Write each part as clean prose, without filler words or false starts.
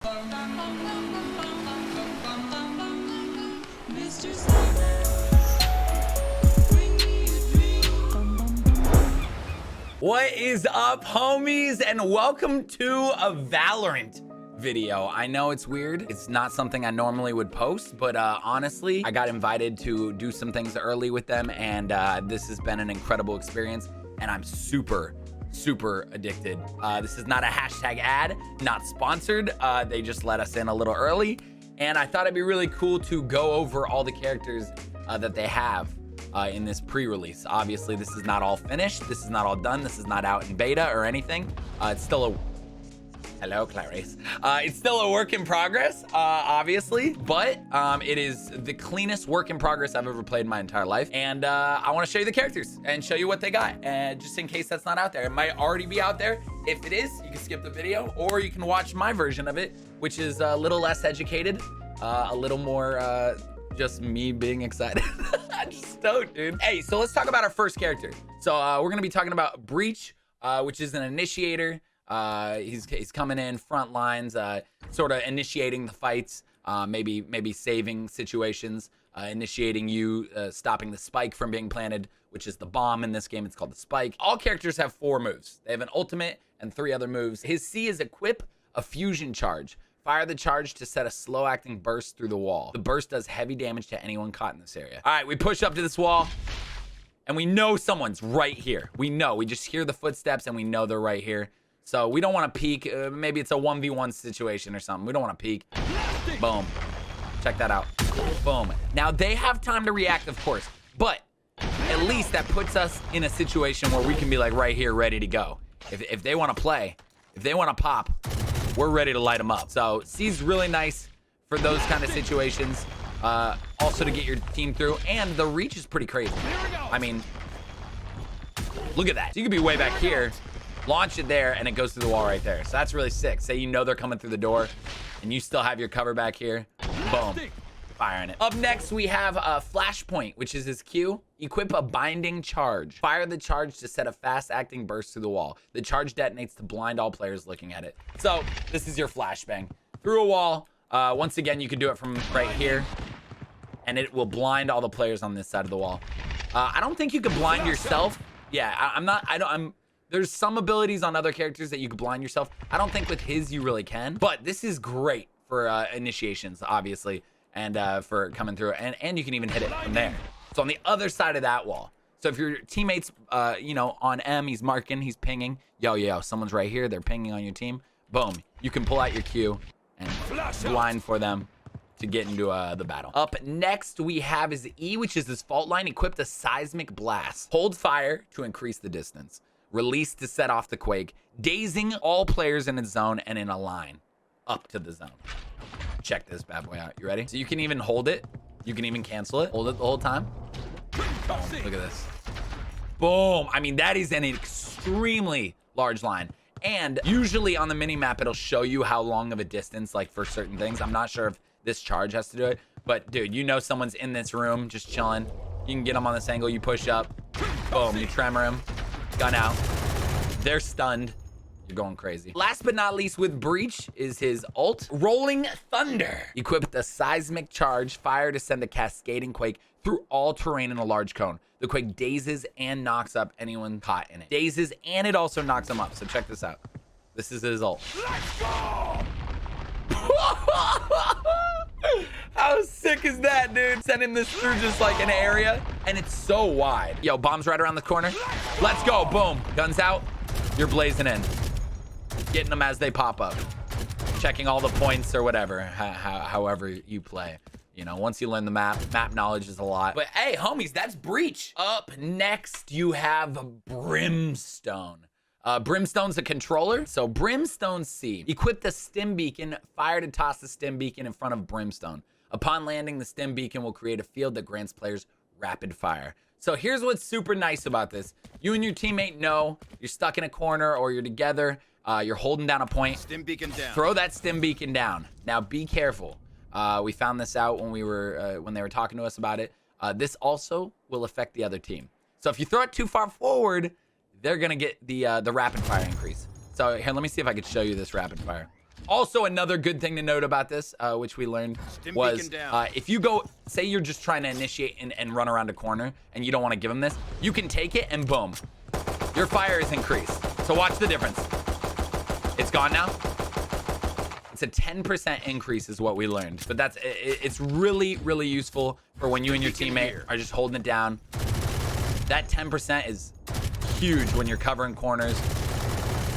What is up, homies, and welcome to a Valorant video. I know it's weird. It's not something I normally would post, but honestly, I got invited to do some things early with them, and this has been an incredible experience, and I'm super addicted. This is not a hashtag ad, not sponsored. They just let us in a little early, and I thought it'd be really cool to go over all the characters that they have in this pre-release. Obviously, this is not all finished. This is not all done. This is not out in beta or anything. It's still a... Hello, Clarice. It's still a work in progress, obviously, but it is the cleanest work in progress I've ever played in my entire life. And I want to show you the characters and show you what they got. And just in case that's not out there, it might already be out there. If it is, you can skip the video, or you can watch my version of it, which is a little less educated, a little more just me being excited. I'm just stoked, dude. Hey, so let's talk about our first character. So we're gonna be talking about Breach, which is an initiator. He's coming in front lines, sort of initiating the fights, maybe saving situations, initiating you, stopping the spike from being planted, which is the bomb in this game. It's called the spike. All characters have 4 moves. They have an ultimate and 3 other moves. His C is equip a fusion charge. Fire the charge to set a slow-acting burst through the wall. The burst does heavy damage to anyone caught in this area. All right, we push up to this wall, and we know someone's right here. We just hear the footsteps, and we know they're right here. So we don't want to peek. Maybe it's a 1v1 situation or something. We don't want to peek. Boom. Check that out. Boom. Now, they have time to react, of course, but at least that puts us in a situation where we can be like right here, ready to go. If they want to play, if they want to pop, we're ready to light them up. So C's really nice for those kind of situations. Also to get your team through, and the reach is pretty crazy. I mean, look at that. So you could be way back here, launch it there, and it goes through the wall right there. So that's really sick. Say you know they're coming through the door, and you still have your cover back here. Boom. Firing it. Up next, we have Flashpoint, which is his Q. Equip a binding charge. Fire the charge to set a fast-acting burst through the wall. The charge detonates to blind all players looking at it. So this is your flashbang. Through a wall. Once again, you can do it from right here, and it will blind all the players on this side of the wall. I don't think you can blind yourself. Yeah, there's some abilities on other characters that you can blind yourself. I don't think with his you really can, but this is great for initiations, obviously, and for coming through, and you can even hit it from there. So on the other side of that wall. So if your teammates, on M, he's marking, he's pinging. Yo, someone's right here. They're pinging on your team. Boom. You can pull out your Q and blind for them to get into the battle. Up next, we have his E, which is his fault line. Equipped a seismic blast. Hold fire to increase the distance. Release to set off the quake, dazing all players in its zone and in a line up to the zone. Check this bad boy out. You ready? So you can even hold it. You can even cancel it. Hold it the whole time. Boom. Look at this. Boom. I mean, that is an extremely large line. And usually on the mini map, it'll show you how long of a distance, like for certain things. I'm not sure if this charge has to do it, but dude, you know someone's in this room just chilling. You can get them on this angle. You push up. Boom. You tremor him. Gun out. They're stunned. You're going crazy. Last but not least with Breach is his ult. Rolling Thunder. Equipped a seismic charge. Fire to send a cascading quake through all terrain in a large cone. The quake dazes and knocks up anyone caught in it. Dazes and it also knocks them up. So check this out. This is his ult. Let's go! How sick is that, dude? Sending this through just like an area, and it's so wide. Yo, bomb's right around the corner. Let's go. Boom. Guns out. You're blazing in. Getting them as they pop up. Checking all the points or whatever, however you play. You know, once you learn the map knowledge is a lot. But hey, homies, that's Breach. Up next, you have Brimstone. Brimstone's a controller. So Brimstone C. Equip the stim beacon. Fire to toss the stim beacon in front of Brimstone. Upon landing, the stim beacon will create a field that grants players rapid fire. So here's what's super nice about this. You and your teammate know you're stuck in a corner or you're together. You're holding down a point. Stim beacon down. Throw that stim beacon down. Now be careful. We found this out when they were talking to us about it. This also will affect the other team. So if you throw it too far forward, they're gonna get the rapid fire increase. So here, let me see if I could show you this rapid fire. Also, another good thing to note about this, which we learned, was if you go, say you're just trying to initiate and run around a corner and you don't want to give them this, you can take it and boom, your fire is increased. So watch the difference. It's gone now. It's a 10% increase is what we learned. But it's really, really useful for when you and your teammate are just holding it down. That 10% is huge when you're covering corners,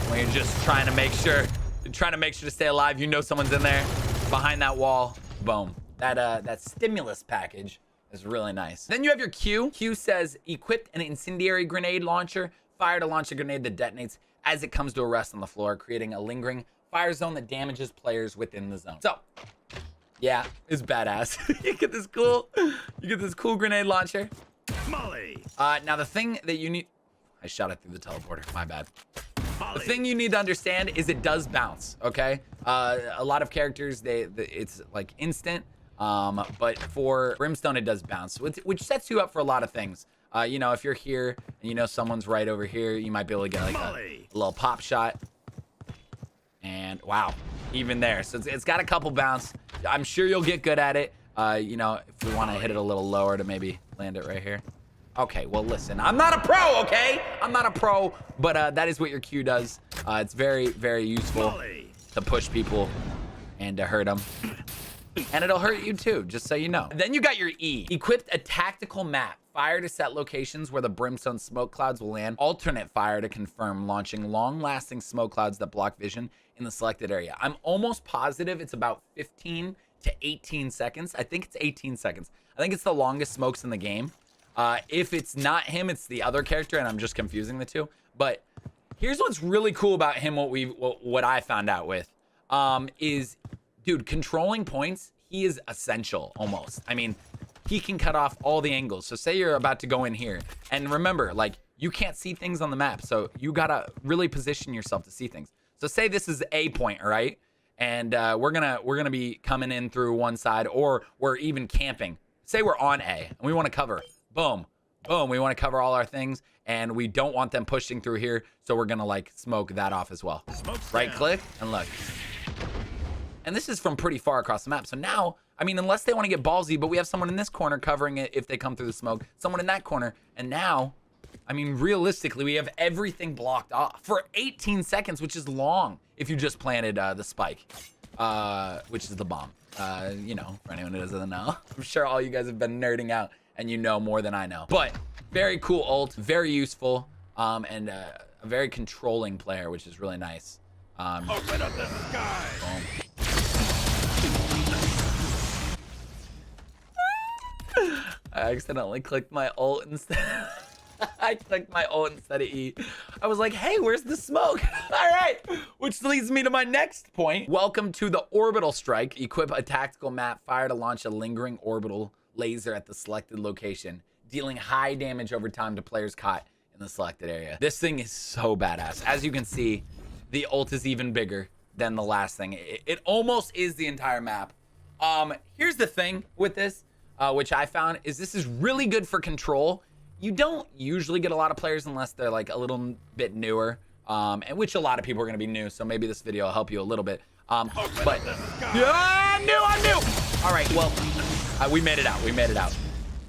when you're just trying to make sure to stay alive. You know someone's in there behind that wall. Boom. That stimulus package is really nice. Then you have your Q. Q says equipped an incendiary grenade launcher. Fire to launch a grenade that detonates as it comes to a rest on the floor, creating a lingering fire zone that damages players within the zone. So, yeah, it's badass. You get this cool grenade launcher. Molly. Now the thing that you need, I shot it through the teleporter. My bad. The thing you need to understand is it does bounce. Okay. A lot of characters it's like instant. But for Brimstone it does bounce, which sets you up for a lot of things. You know, if you're here and you know someone's right over here, you might be able to get like a little pop shot. And wow, even there. So it's got a couple bounce. I'm sure you'll get good at it. You know, if we want to hit it a little lower to maybe land it right here. Okay, well, listen, I'm not a pro, okay? I'm not a pro, but that is what your Q does. It's very, very useful to push people and to hurt them. And it'll hurt you too, just so you know. Then you got your E. Equipped a tactical map. Fire to set locations where the Brimstone smoke clouds will land. Alternate fire to confirm, launching long-lasting smoke clouds that block vision in the selected area. I'm almost positive it's about 15 to 18 seconds. I think it's 18 seconds. I think it's the longest smokes in the game. If it's not him, it's the other character, and I'm just confusing the two. But here's what's really cool about him, what I found out with, is, dude, controlling points, he is essential, almost. I mean, he can cut off all the angles. So say you're about to go in here, and remember, like, you can't see things on the map, so you gotta really position yourself to see things. So say this is A point, all right? And we're gonna be coming in through one side, or we're even camping. Say we're on A, and we wanna cover. Boom, boom, we wanna cover all our things, and we don't want them pushing through here, so we're gonna, like, smoke that off as well. Right click, and look. And this is from pretty far across the map. So now, I mean, unless they want to get ballsy, but we have someone in this corner covering it if they come through the smoke, someone in that corner. And now, I mean, realistically, we have everything blocked off for 18 seconds, which is long if you just planted the spike, which is the bomb. You know, for anyone who doesn't know, I'm sure all you guys have been nerding out and you know more than I know. But very cool ult, very useful, and a very controlling player, which is really nice. Open up the sky. Boom. I accidentally clicked my ult instead. I clicked my ult instead of E. I was like, hey, where's the smoke? All right, which leads me to my next point. Welcome to the orbital strike. Equip a tactical map. Fire to launch a lingering orbital laser at the selected location, dealing high damage over time to players caught in the selected area. This thing is so badass. As you can see, the ult is even bigger than the last thing. It almost is the entire map. Here's the thing with this, which I found, is this is really good for control. You don't usually get a lot of players unless they're like a little bit newer, and which a lot of people are gonna be new, so maybe this video will help you a little bit. But yeah, I knew. All right, well, we made it out.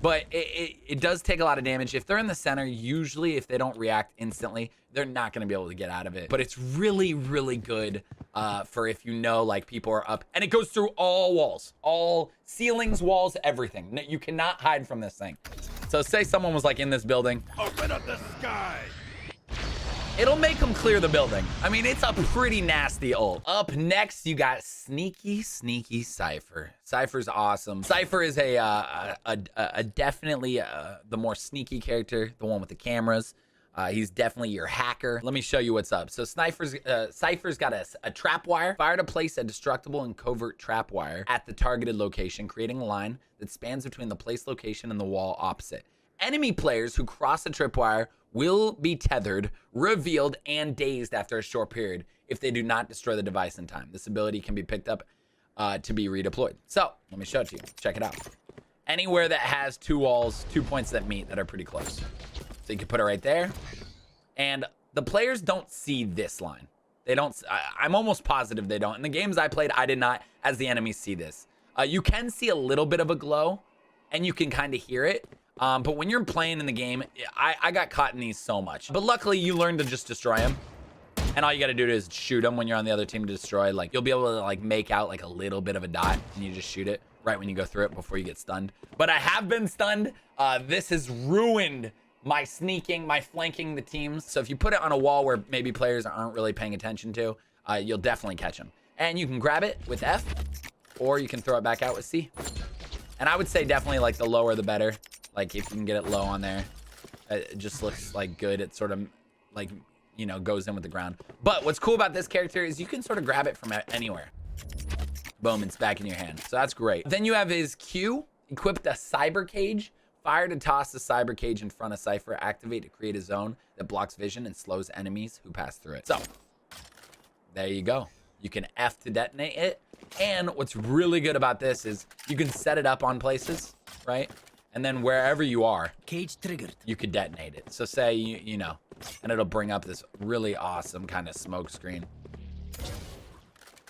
But it does take a lot of damage. If they're in the center, usually if they don't react instantly, they're not gonna be able to get out of it. But it's really, really good for if you know, like, people are up, and it goes through all walls, all ceilings, walls, everything. You cannot hide from this thing. So say someone was like in this building. Open up the sky. It'll make them clear the building. I mean, it's a pretty nasty ult. Up next, you got sneaky Cypher. Cypher's awesome. Cypher is a definitely the more sneaky character, the one with the cameras. He's definitely your hacker. Let me show you what's up. So Cypher's got a trap wire. Fire to place a destructible and covert trap wire at the targeted location, creating a line that spans between the place location and the wall opposite. Enemy players who cross the tripwire will be tethered, revealed, and dazed after a short period if they do not destroy the device in time. This ability can be picked up to be redeployed. So let me show it to you. Check it out. Anywhere that has two walls, 2 points that meet that are pretty close. So you can put it right there. And the players don't see this line. They don't. I'm almost positive they don't. In the games I played, I did not, as the enemies, see this. You can see a little bit of a glow, and you can kind of hear it. But when you're playing in the game, I got caught in these so much. But luckily, you learn to just destroy them. And all you got to do is shoot them when you're on the other team to destroy. Like, you'll be able to, like, make out, like, a little bit of a dot. And you just shoot it right when you go through it before you get stunned. But I have been stunned. This has ruined my sneaking, my flanking the teams. So if you put it on a wall where maybe players aren't really paying attention to, you'll definitely catch them. And you can grab it with F, or you can throw it back out with C. And I would say definitely, like, the lower the better. Like, if you can get it low on there, it just looks, like, good. It sort of, like, you know, goes in with the ground. But what's cool about this character is you can sort of grab it from anywhere. Boom, it's back in your hand. So that's great. Then you have his Q, equip the cyber cage. Fire to toss the cyber cage in front of Cypher. Activate to create a zone that blocks vision and slows enemies who pass through it. So, there you go. You can F to detonate it. And what's really good about this is you can set it up on places, right? And then wherever you are, cage triggered, you could detonate it. So say, you know, and it'll bring up this really awesome kind of smoke screen.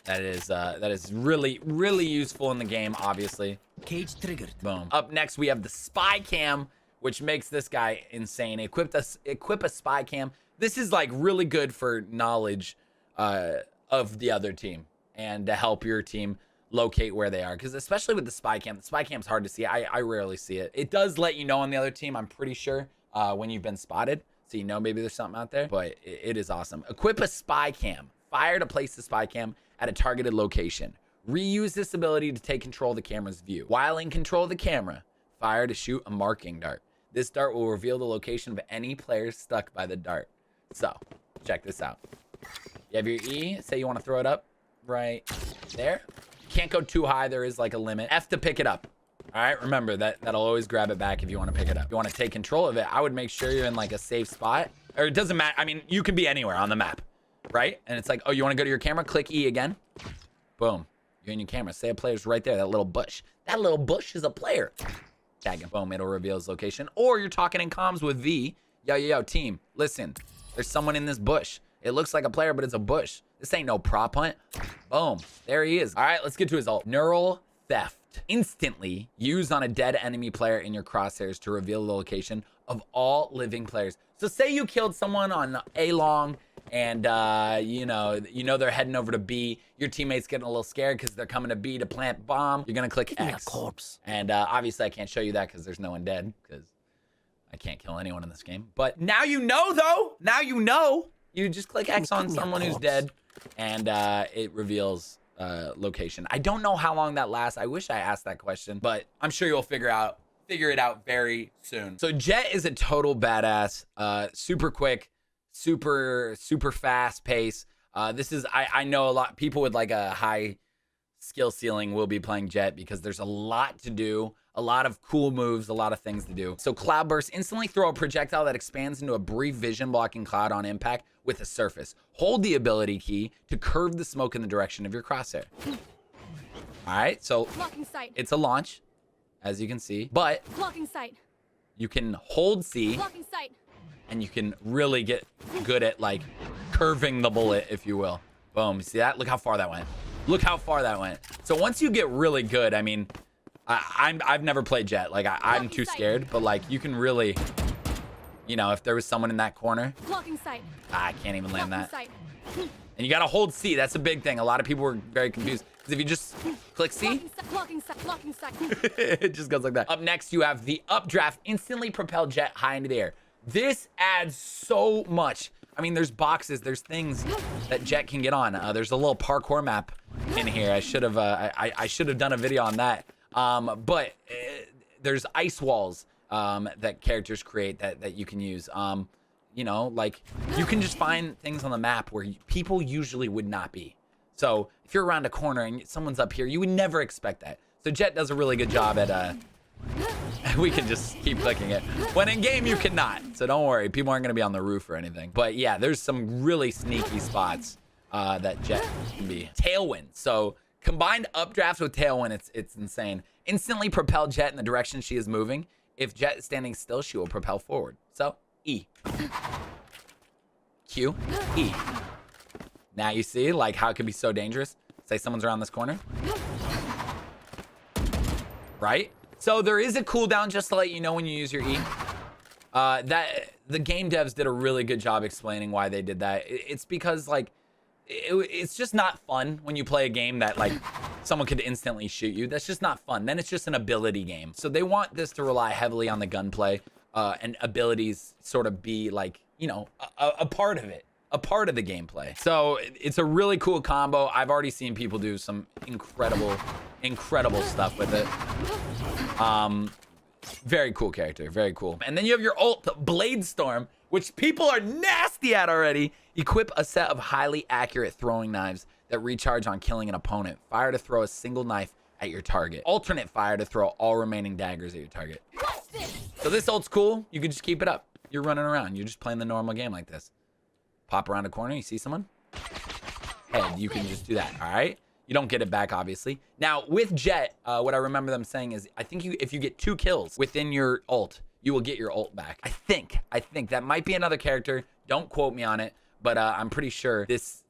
That is really, really useful in the game, obviously. Cage triggered. Boom. Up next, we have the spy cam, which makes this guy insane. Equip a spy cam. This is like really good for knowledge of the other team and to help your team locate where they are. Because especially with the spy cam's hard to see. I rarely see it. It does let you know on the other team, I'm pretty sure, when you've been spotted. So you know maybe there's something out there. But it is awesome. Equip a spy cam. Fire to place the spy cam at a targeted location. Reuse this ability to take control of the camera's view. While in control of the camera, fire to shoot a marking dart. This dart will reveal the location of any player stuck by the dart. So, check this out. You have your E, say you want to throw it up right there. You can't go too high, there is like a limit. F to pick it up. All right, remember that'll always grab it back if you want to pick it up. If you want to take control of it, I would make sure you're in like a safe spot. Or it doesn't matter, I mean, you can be anywhere on the map, right? And it's like, oh, you want to go to your camera? Click E again. Boom. You're in your camera. Say a player's right there. That little bush. That little bush is a player. Tag him. Boom. It'll reveal his location. Or you're talking in comms with V. Yo, team. Listen. There's someone in this bush. It looks like a player, but it's a bush. This ain't no prop hunt. Boom. There he is. All right, let's get to his ult. Neural theft. Instantly used on a dead enemy player in your crosshairs to reveal the location of all living players. So say you killed someone on A long, and you know they're heading over to B. Your teammate's getting a little scared because they're coming to B to plant bomb. You're gonna click X. Corpse. And obviously I can't show you that because there's no one dead because I can't kill anyone in this game. But now you know, though. Now you know. You just click X on someone who's dead, and it reveals location. I don't know how long that lasts. I wish I asked that question, but I'm sure you'll figure it out very soon. So Jet is a total badass. Super quick. Super fast pace. This is, I know a lot people with like a high skill ceiling will be playing Jet because there's a lot to do, a lot of cool moves, a lot of things to do. So Cloud Burst, instantly throw a projectile that expands into a brief vision blocking cloud on impact with a surface. Hold the ability key to curve the smoke in the direction of your crosshair. All right, so it's a launch, as you can see, but you can hold C. And you can really get good at like curving the bullet, if you will. Boom. See that? Look how far that went. Look how far that went. So once you get really good, I mean, I've never played Jet. Like I'm too scared, but like you can really, you know, if there was someone in that corner, I can't even land that. And you gotta hold C. That's a big thing. A lot of people were very confused because if you just click C, it just goes like that. Up next, you have the updraft. Instantly propel Jet high into the air. This adds so much. I mean, there's boxes, there's things that Jet can get on. There's a little parkour map in here. I should have I should have done a video on that. But there's ice walls that characters create that you can use. You know, like you can just find things on the map where people usually would not be. So if you're around a corner and someone's up here, you would never expect that. So Jet does a really good job at we can just keep clicking it. When in game, you cannot. So don't worry. People aren't going to be on the roof or anything. But yeah, there's some really sneaky spots that Jet can be. Tailwind. So combined updraft with Tailwind, it's insane. Instantly propel Jet in the direction she is moving. If Jet is standing still, she will propel forward. So E. Q. E. Now you see like how it could be so dangerous. Say someone's around this corner. Right? So there is a cooldown just to let you know when you use your E. That the game devs did a really good job explaining why they did that. It's because like it's just not fun when you play a game that like someone could instantly shoot you. That's just not fun. Then it's just an ability game. So they want this to rely heavily on the gunplay and abilities sort of be like, you know, a part of it, a part of the gameplay. So it's a really cool combo. I've already seen people do some incredible stuff with it. Very cool character, very cool. And then you have your ult, Blade Storm, which people are nasty at already. Equip a set of highly accurate throwing knives that recharge on killing an opponent. Fire to throw a single knife at your target. Alternate fire to throw all remaining daggers at your target. So this ult's cool. You can just keep it up. You're running around. You're just playing the normal game like this. Pop around a corner. You see someone? Head. You can just do that. All right. You don't get it back, obviously. Now, with Jet, what I remember them saying is, I think if you get 2 kills within your ult, you will get your ult back. I think that might be another character. Don't quote me on it, but I'm pretty sure this,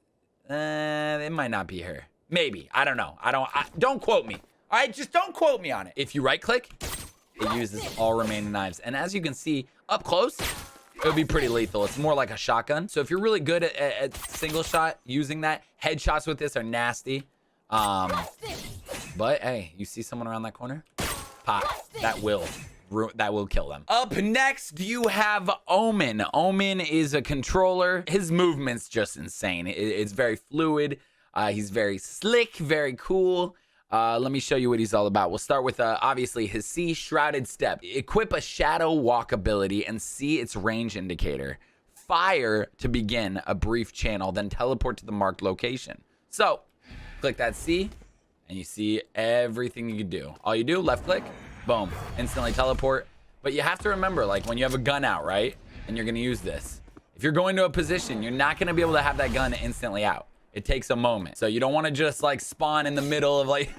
it might not be her. Maybe. I don't know. Don't quote me. All right, just don't quote me on it. If you right click, it uses all remaining knives. And as you can see, up close, it would be pretty lethal. It's more like a shotgun. So if you're really good at single shot using that, headshots with this are nasty. But hey, you see someone around that corner? Pop. That will kill them. Up next, you have Omen. Omen is a controller. His movement's just insane. It's very fluid. He's very slick, very cool. Let me show you what he's all about. We'll start with obviously his C, Shrouded Step. Equip a shadow walk ability and see its range indicator. Fire to begin a brief channel, then teleport to the marked location. So click that C and you see everything you can do. All you do, left click, boom, instantly teleport. But you have to remember, like when you have a gun out, right? And you're gonna use this. If you're going to a position, you're not gonna be able to have that gun instantly out. It takes a moment. So you don't wanna just like spawn in the middle of like,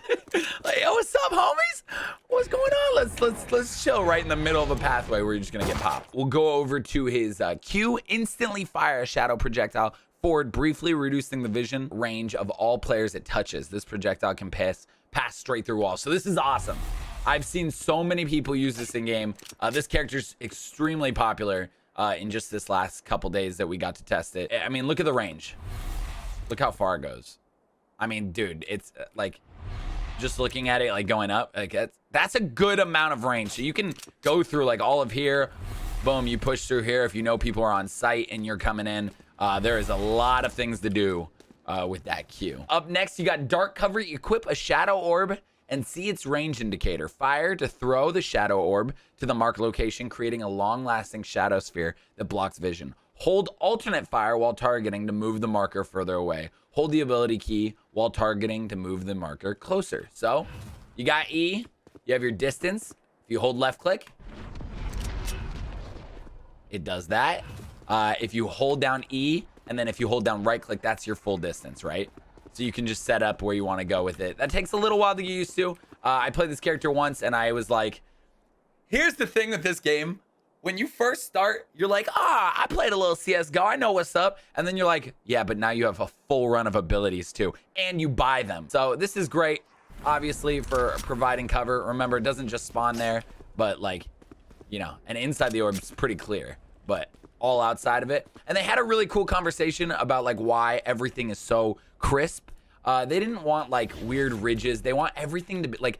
like, yo, what's up, homies? What's going on? Let's chill right in the middle of a pathway where you're just gonna get popped. We'll go over to his Q, instantly fire a shadow projectile forward, briefly reducing the vision range of all players it touches. This projectile can pass straight through walls. So this is awesome. I've seen so many people use this in game. This character's extremely popular in just this last couple days that we got to test it. I mean, look at the range. Look how far it goes. I mean, dude, it's like just looking at it, like going up, like that's a good amount of range. So you can go through like all of here. Boom, you push through here if you know people are on site and you're coming in. There is a lot of things to do with that Q. Up next, you got Dark Cover. Equip a shadow orb and see its range indicator. Fire to throw the shadow orb to the marked location, creating a long-lasting shadow sphere that blocks vision. Hold alternate fire while targeting to move the marker further away. Hold the ability key while targeting to move the marker closer. So you got E, you have your distance. If you hold left click, it does that. If you hold down E, and then if you hold down right click, that's your full distance, right? So you can just set up where you want to go with it. That takes a little while to get used to. I played this character once and I was like, here's the thing with this game. When you first start, you're like, I played a little CSGO. I know what's up. And then you're like, yeah, but now you have a full run of abilities too. And you buy them. So this is great, obviously, for providing cover. Remember, it doesn't just spawn there, but like, you know, and inside the orb is pretty clear. But all outside of it. And they had a really cool conversation about like why everything is so crisp. They didn't want like weird ridges. They want everything to be like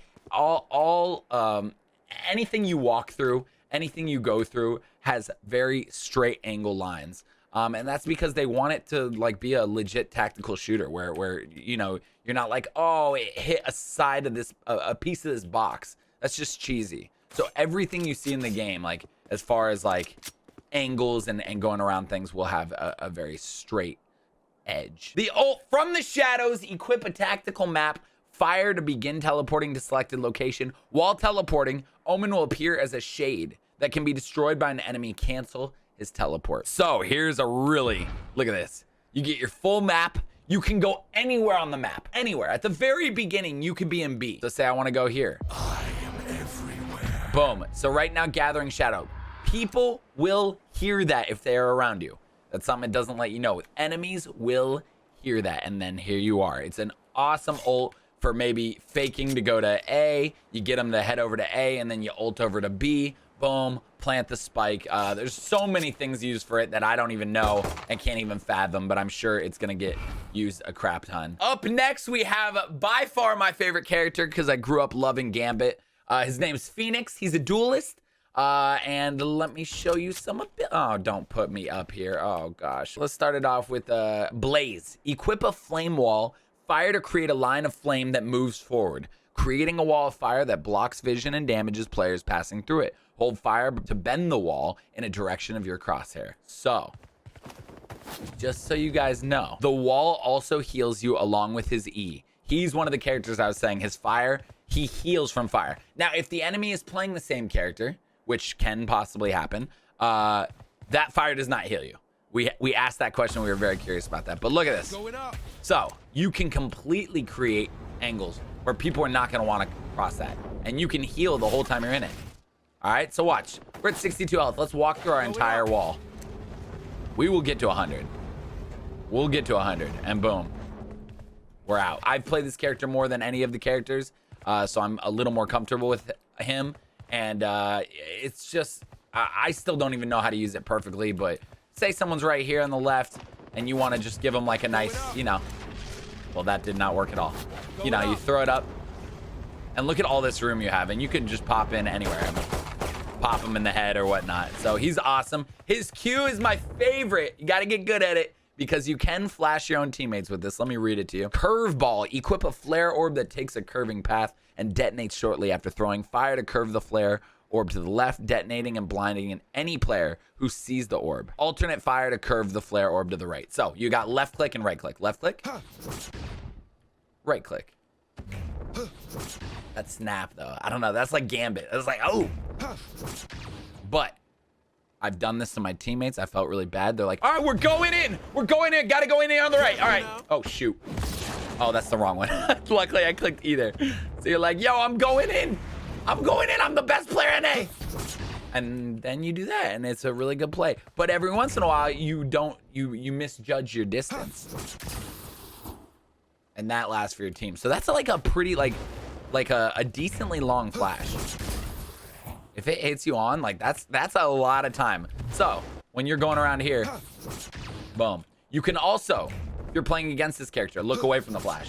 anything you walk through, anything you go through has very straight angle lines. And that's because they want it to like be a legit tactical shooter where you know, you're not like, oh, it hit a side of this, a piece of this box. That's just cheesy. So everything you see in the game, like as far as like angles and going around things, will have a very straight edge. The ult from the shadows. Equip a tactical map. Fire to begin teleporting to selected location. While teleporting, Omen will appear as a shade that can be destroyed by an enemy. Cancel his teleport. So here's a really, look at this. You get your full map. You can go anywhere on the map, anywhere. At the very beginning, you could be in B. So say I want to go here. I am everywhere. Boom. So right now, gathering shadow. People will hear that if they are around you. That's something it doesn't let you know. Enemies will hear that, and then here you are. It's an awesome ult for maybe faking to go to A. You get them to head over to A, and then you ult over to B. Boom, plant the spike. There's so many things used for it that I don't even know and can't even fathom, but I'm sure it's gonna get used a crap ton. Up next, we have by far my favorite character because I grew up loving Gambit. His name's Phoenix. He's a duelist. And let me show you some of it. Oh, don't put me up here. Oh gosh. Let's start it off with Blaze. Equip a flame wall. Fire to create a line of flame that moves forward, creating a wall of fire that blocks vision and damages players passing through it. Hold fire to bend the wall in a direction of your crosshair. So, just so you guys know, the wall also heals you along with his E. He's one of the characters I was saying, his fire, he heals from fire. Now, if the enemy is playing the same character, which can possibly happen, that fire does not heal you. We asked that question. We were very curious about that. But look at this. So you can completely create angles where people are not going to want to cross that. And you can heal the whole time you're in it. All right, so watch. We're at 62 health. Let's walk through our entire wall. We will get to 100. We'll get to 100, and boom. We're out. I've played this character more than any of the characters, so I'm a little more comfortable with him. And it's just, I still don't even know how to use it perfectly, but say someone's right here on the left and you want to just give them like a nice, you know, well, that did not work at all. You know, you throw it up and look at all this room you have, and you can just pop in anywhere. I mean, pop him in the head or whatnot. So he's awesome. His Q is my favorite. You got to get good at it because you can flash your own teammates with this. Let me read it to you. Curveball. Equip a flare orb that takes a curving path and detonates shortly after throwing fire to curve the flare orb to the left, detonating and blinding any player who sees the orb. Alternate fire to curve the flare orb to the right. So you got left click and right click. Left click, right click. That snap though, I don't know. That's like Gambit. I was like, oh. But I've done this to my teammates. I felt really bad. They're like, all right, we're going in. We're going in. Got to go in here on the right. All right. Oh, shoot. Oh, that's the wrong one. Luckily, I clicked either. So you're like, yo, I'm going in. I'm going in. I'm the best player in A. And then you do that, and it's a really good play. But every once in a while, you misjudge your distance. And that lasts for your team. So that's like a pretty, like a decently long flash. If it hits you on, like that's a lot of time. So when you're going around here, boom. You can also, if you're playing against this character, look away from the flash,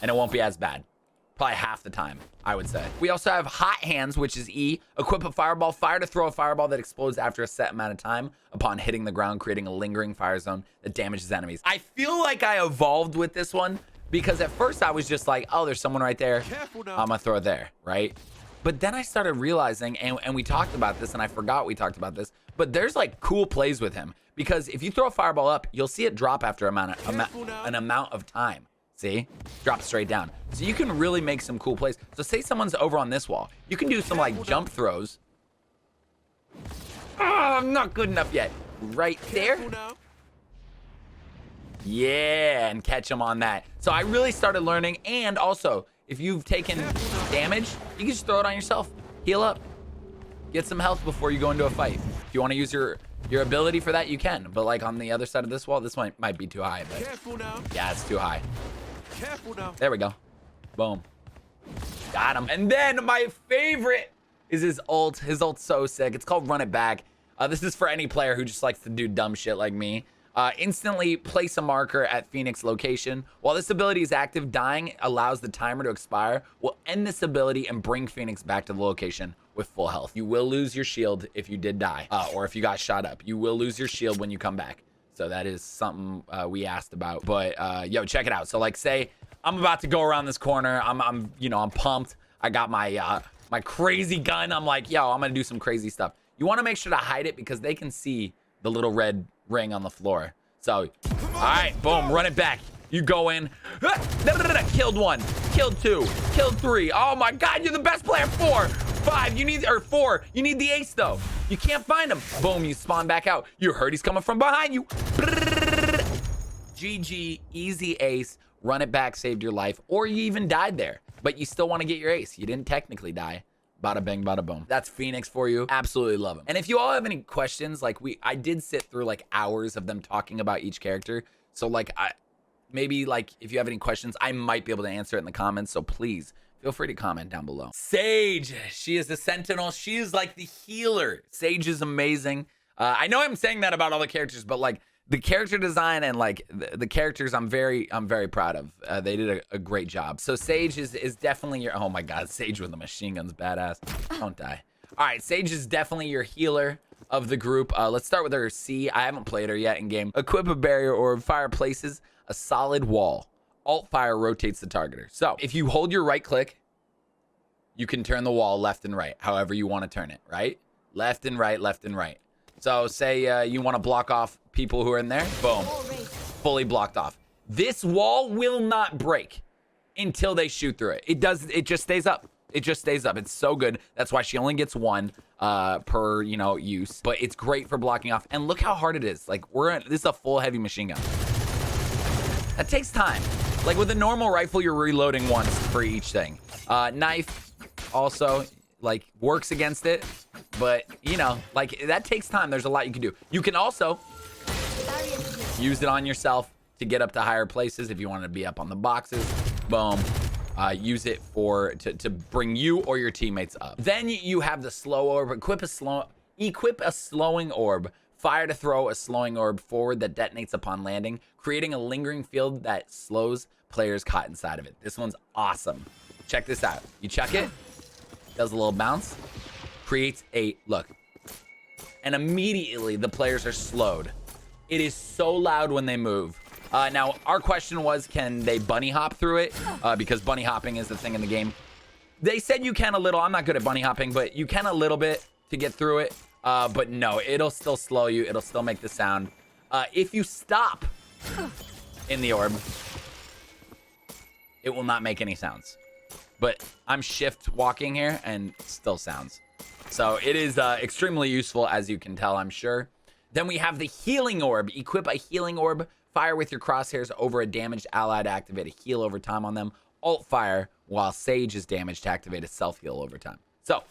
and it won't be as bad. Probably half the time, I would say. We also have Hot Hands, which is E. Equip a fireball. Fire to throw a fireball that explodes after a set amount of time upon hitting the ground, creating a lingering fire zone that damages enemies. I feel like I evolved with this one because at first I was just like, oh, there's someone right there. I'm gonna throw it there, right? But then I started realizing, and we talked about this, and I forgot we talked about this, but there's like cool plays with him because if you throw a fireball up, you'll see it drop after an amount of time. See? Drop straight down. So you can really make some cool plays. So say someone's over on this wall. You can do some like jump throws. Oh, I'm not good enough yet. Right there. Yeah, and catch them on that. So I really started learning. And also, if you've taken damage, you can just throw it on yourself. Heal up. Get some health before you go into a fight. If you want to use your ability for that, you can. But like on the other side of this wall, this one might be too high. But yeah, it's too high. There we go. Boom. Got him. And then my favorite is his ult. His ult's so sick. It's called Run It Back. This is for any player who just likes to do dumb shit like me. Instantly place a marker at Phoenix location. While this ability is active, dying allows the timer to expire. We'll end this ability and bring Phoenix back to the location with full health. You will lose your shield if you did die, or if you got shot up. You will lose your shield when you come back. So that is something we asked about. But yo, check it out. So like, say I'm about to go around this corner. I'm pumped. I got my my crazy gun. I'm like, yo, I'm gonna do some crazy stuff. You want to make sure to hide it because they can see the little red ring on the floor. So, all right, boom, run it back. You go in. Killed one, killed two, killed three. Oh my God, you're the best player. 4, 5, you need, or 4. You need the ace though. You can't find him. Boom, you spawn back out. You heard he's coming from behind you. GG, easy ace. Run it back, saved your life, or you even died there, but you still want to get your ace. You didn't technically die. Bada bing, bada boom. That's Phoenix for you. Absolutely love him. And if you all have any questions, like I did sit through like hours of them talking about each character. So like maybe like if you have any questions, I might be able to answer it in the comments. So please feel free to comment down below. Sage, she is the sentinel. She is like the healer. Sage is amazing. I know I'm saying that about all the characters, but like the character design and like the characters, I'm very proud of. They did a great job. So Sage is definitely your, oh my God, Sage with the machine gun's badass. Don't die. All right, Sage is definitely your healer of the group. Let's start with her C. I haven't played her yet in game. Equip a barrier or fire places a solid wall. Alt fire rotates the targeter. So if you hold your right click, you can turn the wall left and right, however you want to turn it, right? Left and right, left and right. So say you want to block off people who are in there, boom, fully blocked off. This wall will not break until they shoot through it. It just stays up. It just stays up. It's so good. That's why she only gets one per, use. But it's great for blocking off. And look how hard it is. Like this is a full heavy machine gun. That takes time. Like with a normal rifle, you're reloading once for each thing. Knife also like works against it, but like that takes time. There's a lot you can do. You can also use it on yourself to get up to higher places if you want to be up on the boxes. Boom. Use it to bring you or your teammates up. Then you have the slow orb. Equip a slowing orb. Fire to throw a slowing orb forward that detonates upon landing, creating a lingering field that slows players caught inside of it. This one's awesome. Check this out. You chuck it, does a little bounce, creates a look, and immediately the players are slowed. It is so loud when they move. Now, our question was, can they bunny hop through it? Because bunny hopping is the thing in the game. They said you can a little. I'm not good at bunny hopping, but you can a little bit to get through it. But no, it'll still slow you. It'll still make the sound. If you stop in the orb, it will not make any sounds. But I'm shift walking here and still sounds. So it is extremely useful, as you can tell, I'm sure. Then we have the healing orb. Equip a healing orb. Fire with your crosshairs over a damaged ally to activate a heal over time on them. Alt fire while Sage is damaged to activate a self heal over time. So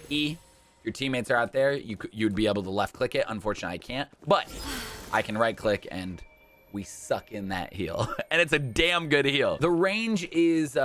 E, if your teammates are out there, you'd be able to left click it. Unfortunately, I can't, but I can right click and we suck in that heal. And it's a damn good heal. The range is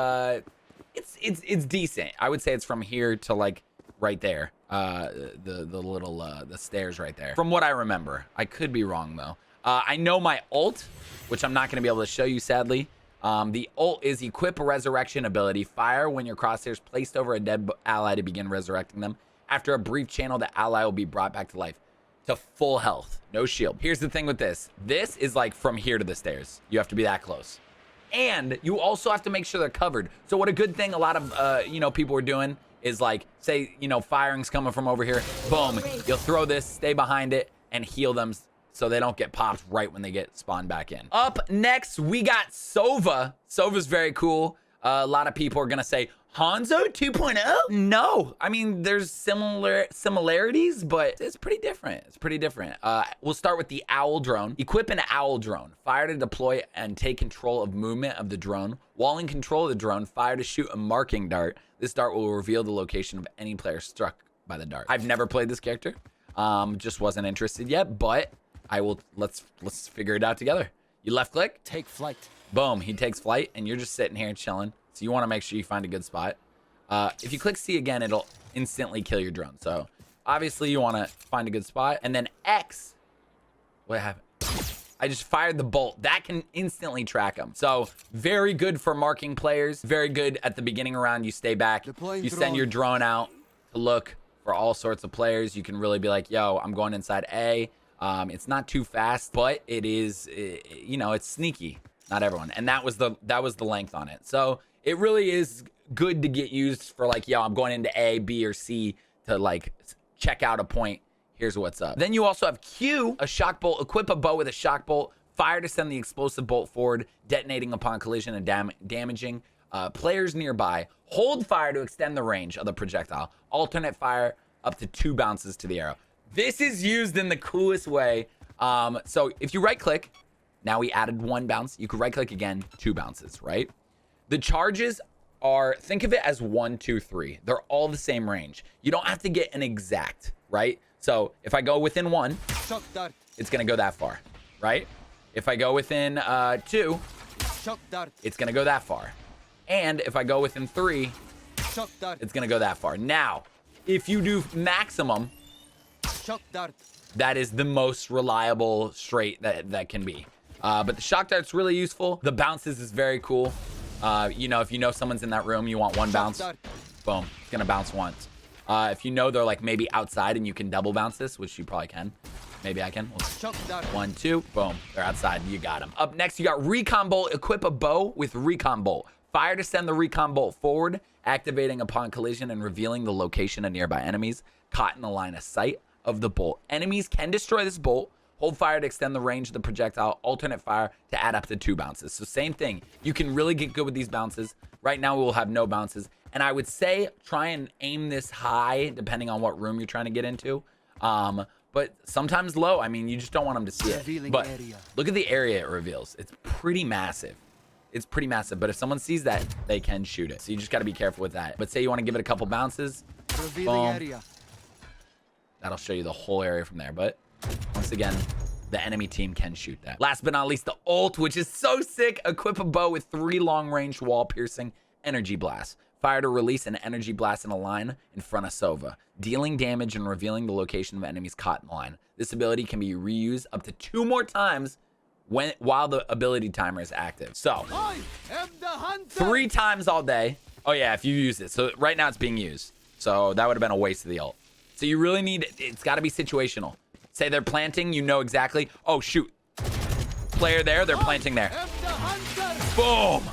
it's decent. I would say it's from here to like right there. The little the stairs right there. From what I remember, I could be wrong though. I know my ult, which I'm not going to be able to show you, sadly. The ult is equip a resurrection ability. Fire when your crosshairs placed over a dead ally to begin resurrecting them. After a brief channel, the ally will be brought back to life to full health. No shield. Here's the thing with this. This is like from here to the stairs. You have to be that close. And you also have to make sure they're covered. So what a good thing a lot of, people are doing is like, say, firing's coming from over here. Boom. You'll throw this, stay behind it, and heal them so they don't get popped right when they get spawned back in. Up next, we got Sova. Sova's very cool. A lot of people are going to say, Hanzo 2.0? No. I mean, there's similarities, but it's pretty different. It's pretty different. We'll start with the owl drone. Equip an owl drone. Fire to deploy and take control of movement of the drone. While in control of the drone, fire to shoot a marking dart. This dart will reveal the location of any player struck by the dart. I've never played this character. Just wasn't interested yet, but I will. Let's figure it out together. You left click, take flight. Boom, he takes flight, and you're just sitting here chilling. So you want to make sure you find a good spot. If you click C again, it'll instantly kill your drone. So obviously you want to find a good spot. And then X, what happened? I just fired the bolt. That can instantly track them. So very good for marking players. Very good at the beginning round. You stay back. You send your drone out to look for all sorts of players. You can really be like, yo, I'm going inside A. It's not too fast, but it is, it's sneaky. Not everyone. And that was the length on it. So it really is good to get used for like, yo, I'm going into A, B, or C to like check out a point. Here's what's up. Then you also have Q, a shock bolt. Equip a bow with a shock bolt. Fire to send the explosive bolt forward, detonating upon collision and damaging players nearby. Hold fire to extend the range of the projectile. Alternate fire up to 2 bounces to the arrow. This is used in the coolest way. So if you right click, now we added 1 bounce. You could right click again, 2 bounces, right? The charges are, think of it as 1, 2, 3. They're all the same range. You don't have to get an exact, right? So if I go within 1, it's gonna go that far, right? If I go within 2, it's gonna go that far. And if I go within 3, it's gonna go that far. Now, if you do maximum, that is the most reliable straight that can be. But the shock dart's really useful. The bounces is very cool. You know, if you know someone's in that room, you want 1 bounce. Boom, it's gonna bounce once. If you know they're like maybe outside and you can double bounce this, which you probably can. Maybe I can. 1, 2, boom, they're outside, you got them. Up next, you got recon bolt. Equip a bow with recon bolt. Fire to send the recon bolt forward, activating upon collision and revealing the location of nearby enemies caught in the line of sight of the bolt. Enemies can destroy this bolt. Hold fire to extend the range of the projectile. Alternate fire to add up to 2 bounces. So same thing. You can really get good with these bounces. Right now, we will have no bounces. And I would say try and aim this high, depending on what room you're trying to get into. But sometimes low. I mean, you just don't want them to see it. But look at the area it reveals. It's pretty massive. It's pretty massive. But if someone sees that, they can shoot it. So you just got to be careful with that. But say you want to give it a couple bounces. Boom. That'll show you the whole area from there. But once again, the enemy team can shoot that. Last but not least, the ult, which is so sick. Equip a bow with 3 long-range wall-piercing energy blasts. Fire to release an energy blast in a line in front of Sova, dealing damage and revealing the location of enemies caught in the line. This ability can be reused up to 2 more times while the ability timer is active. So, 3 times all day. Oh yeah, if you use it. So right now it's being used. So that would have been a waste of the ult. So you really need, it's got to be situational. Say they're planting, you know exactly. Oh shoot, player there, they're planting there. Boom,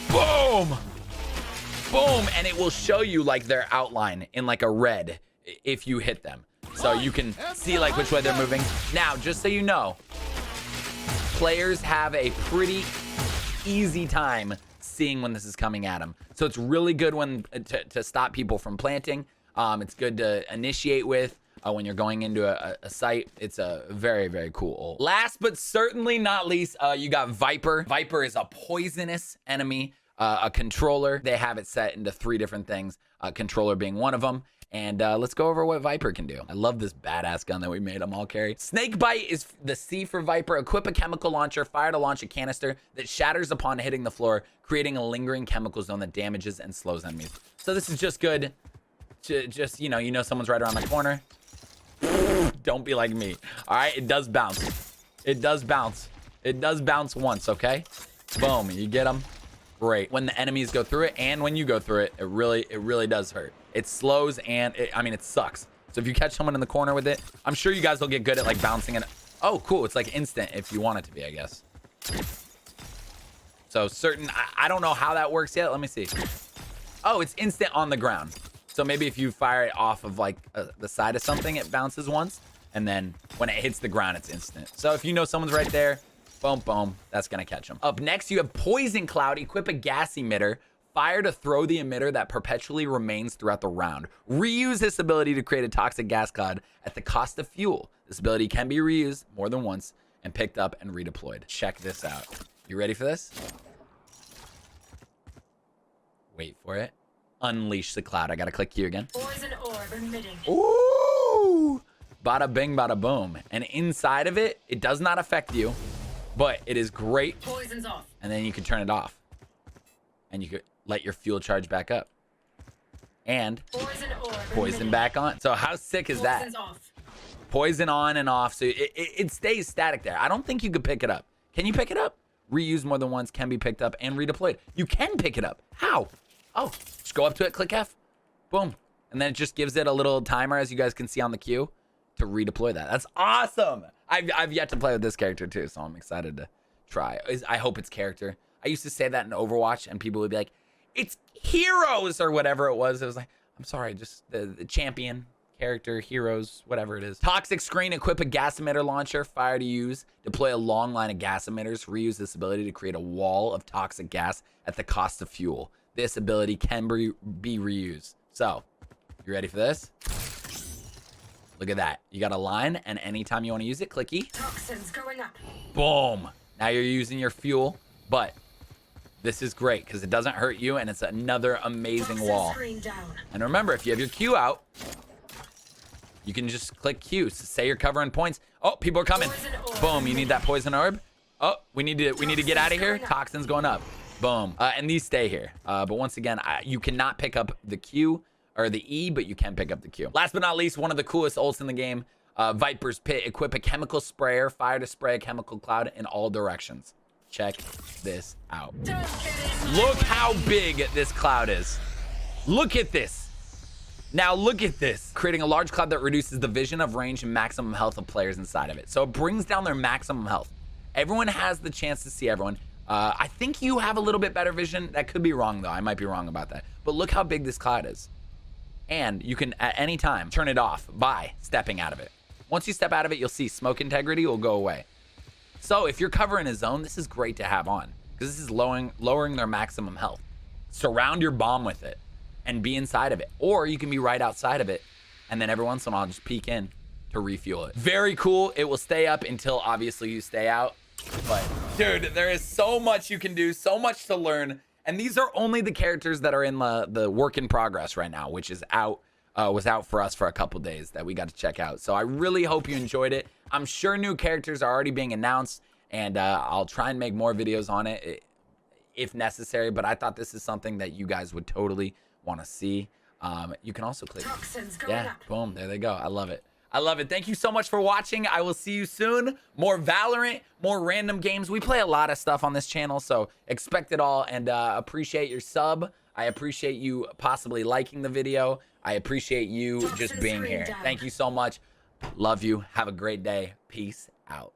boom, boom, and it will show you like their outline in like a red if you hit them. So you can see like which way they're moving. Now, just so you know, players have a pretty easy time seeing when this is coming at them. So it's really good when to stop people from planting. It's good to initiate with. When you're going into a site. It's a very, very cool ult. Last but certainly not least, you got Viper. Viper is a poisonous enemy, a controller. They have it set into 3 different things, controller being one of them. And let's go over what Viper can do. I love this badass gun that we made them all carry. Snake Bite is the C for Viper. Equip a chemical launcher. Fire to launch a canister that shatters upon hitting the floor, creating a lingering chemical zone that damages and slows enemies. So this is just good. Just, you know someone's right around the corner. Don't be like me. All right, it does bounce. It does bounce. It does bounce once, okay? Boom, you get them. Great. When the enemies go through it and when you go through it, it really does hurt. It slows and it sucks. So if you catch someone in the corner with it, I'm sure you guys will get good at like bouncing it. Oh, cool. It's like instant if you want it to be, I guess. So certain, I don't know how that works yet. Let me see. Oh, it's instant on the ground. So maybe if you fire it off of like the side of something, it bounces once. And then when it hits the ground, it's instant. So if you know someone's right there, boom, boom, that's going to catch them. Up next, you have Poison Cloud. Equip a gas emitter. Fire to throw the emitter that perpetually remains throughout the round. Reuse this ability to create a toxic gas cloud at the cost of fuel. This ability can be reused more than once and picked up and redeployed. Check this out. You ready for this? Wait for it. Unleash the cloud. I gotta click Q again. Poison orb emitting. Ooh! Bada bing, bada boom. And inside of it, it does not affect you, but it is great. Poison's off. And then you can turn it off. And you could let your fuel charge back up. And poison back on. So how sick is that? Off. Poison on and off. So it stays static there. I don't think you could pick it up. Can you pick it up? Reuse more than once, can be picked up and redeployed. You can pick it up. How? Oh, just go up to it, click F, boom. And then it just gives it a little timer, as you guys can see on the queue, to redeploy that. That's awesome. I've yet to play with this character too, so I'm excited to try. I hope it's character. I used to say that in Overwatch, and people would be like, it's heroes or whatever it was. It was like, I'm sorry, just the champion, character, heroes, whatever it is. Toxic screen, equip a gas emitter launcher, fire to use. Deploy a long line of gas emitters. Reuse this ability to create a wall of toxic gas at the cost of fuel. This ability can be reused. So, you ready for this? Look at that. You got a line, and anytime you want to use it, click E. Toxins going up. Boom. Now you're using your fuel, but this is great because it doesn't hurt you, and it's another amazing wall. Down. And remember, if you have your Q out, you can just click Q. So say you're covering points. Oh, people are coming. Boom, you need that poison orb. Oh, we need to get out of here. Toxin's going up. Boom. And these stay here. But once again, you cannot pick up the Q or the E, but you can pick up the Q. Last but not least, one of the coolest ults in the game, Viper's Pit. Equip a chemical sprayer, fire to spray a chemical cloud in all directions. Check this out. Look how big this cloud is. Look at this. Now look at this. Creating a large cloud that reduces the vision of range and maximum health of players inside of it. So it brings down their maximum health. Everyone has the chance to see everyone. I think you have a little bit better vision. That could be wrong though. I might be wrong about that. But look how big this cloud is. And you can at any time turn it off by stepping out of it. Once you step out of it, you'll see smoke integrity will go away. So if you're covering a zone, this is great to have on because this is lowering their maximum health. Surround your bomb with it and be inside of it. Or you can be right outside of it and then every once in a while just peek in to refuel it. Very cool. It will stay up until obviously you stay out. But dude, there is so much you can do, so much to learn. And these are only the characters that are in the work in progress right now, which is out, was out for us for a couple days that we got to check out. So I really hope you enjoyed it. I'm sure new characters are already being announced, and I'll try and make more videos on it if necessary. But I thought this is something that you guys would totally want to see. You can also click. Yeah, boom, there they go. I love it. I love it. Thank you so much for watching. I will see you soon. More Valorant, more random games. We play a lot of stuff on this channel, so expect it all. And appreciate your sub. I appreciate you possibly liking the video. I appreciate you just being here. Thank you so much. Love you. Have a great day. Peace out.